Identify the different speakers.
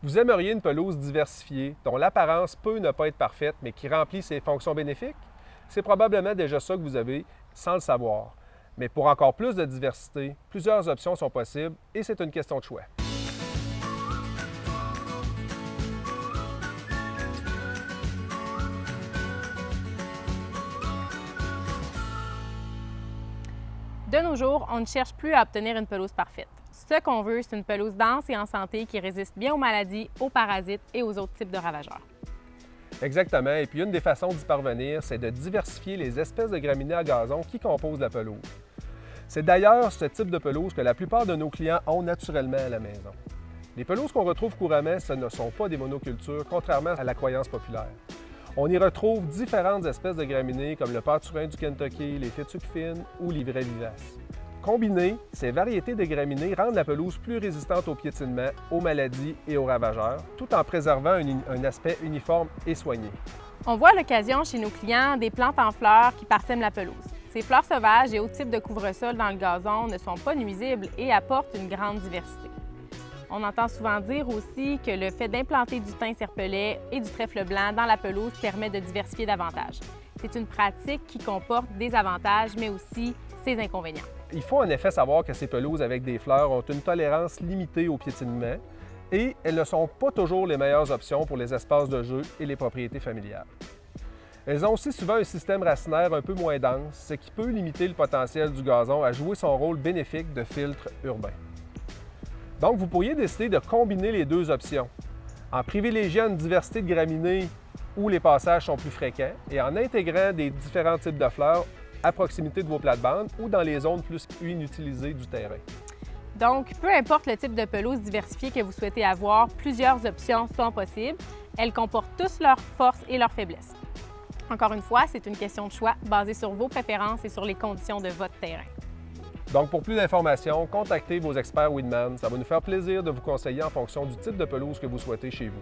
Speaker 1: Vous aimeriez une pelouse diversifiée, dont l'apparence peut ne pas être parfaite, mais qui remplit ses fonctions bénéfiques? C'est probablement déjà ça que vous avez sans le savoir. Mais pour encore plus de diversité, plusieurs options sont possibles et c'est une question de choix.
Speaker 2: De nos jours, on ne cherche plus à obtenir une pelouse parfaite. Ce qu'on veut, c'est une pelouse dense et en santé qui résiste bien aux maladies, aux parasites et aux autres types de ravageurs.
Speaker 1: Exactement. Et puis une des façons d'y parvenir, c'est de diversifier les espèces de graminées à gazon qui composent la pelouse. C'est d'ailleurs ce type de pelouse que la plupart de nos clients ont naturellement à la maison. Les pelouses qu'on retrouve couramment, ce ne sont pas des monocultures, contrairement à la croyance populaire. On y retrouve différentes espèces de graminées comme le pâturin du Kentucky, les fétuques fines ou l'ivrée vivace. Combinées, ces variétés de graminées rendent la pelouse plus résistante au piétinement, aux maladies et aux ravageurs, tout en préservant un aspect uniforme et soigné.
Speaker 2: On voit à l'occasion chez nos clients des plantes en fleurs qui parsèment la pelouse. Ces fleurs sauvages et autres types de couvre-sol dans le gazon ne sont pas nuisibles et apportent une grande diversité. On entend souvent dire aussi que le fait d'implanter du thym serpelet et du trèfle blanc dans la pelouse permet de diversifier davantage. C'est une pratique qui comporte des avantages, mais aussi ses inconvénients.
Speaker 1: Il faut en effet savoir que ces pelouses avec des fleurs ont une tolérance limitée au piétinement et elles ne sont pas toujours les meilleures options pour les espaces de jeu et les propriétés familiales. Elles ont aussi souvent un système racinaire un peu moins dense, ce qui peut limiter le potentiel du gazon à jouer son rôle bénéfique de filtre urbain. Donc, vous pourriez décider de combiner les deux options, en privilégiant une diversité de graminées où les passages sont plus fréquents et en intégrant des différents types de fleurs à proximité de vos plates-bandes ou dans les zones plus inutilisées du terrain.
Speaker 2: Donc, peu importe le type de pelouse diversifiée que vous souhaitez avoir, plusieurs options sont possibles. Elles comportent tous leurs forces et leurs faiblesses. Encore une fois, c'est une question de choix basée sur vos préférences et sur les conditions de votre terrain.
Speaker 1: Donc, pour plus d'informations, contactez vos experts Weedman. Ça va nous faire plaisir de vous conseiller en fonction du type de pelouse que vous souhaitez chez vous.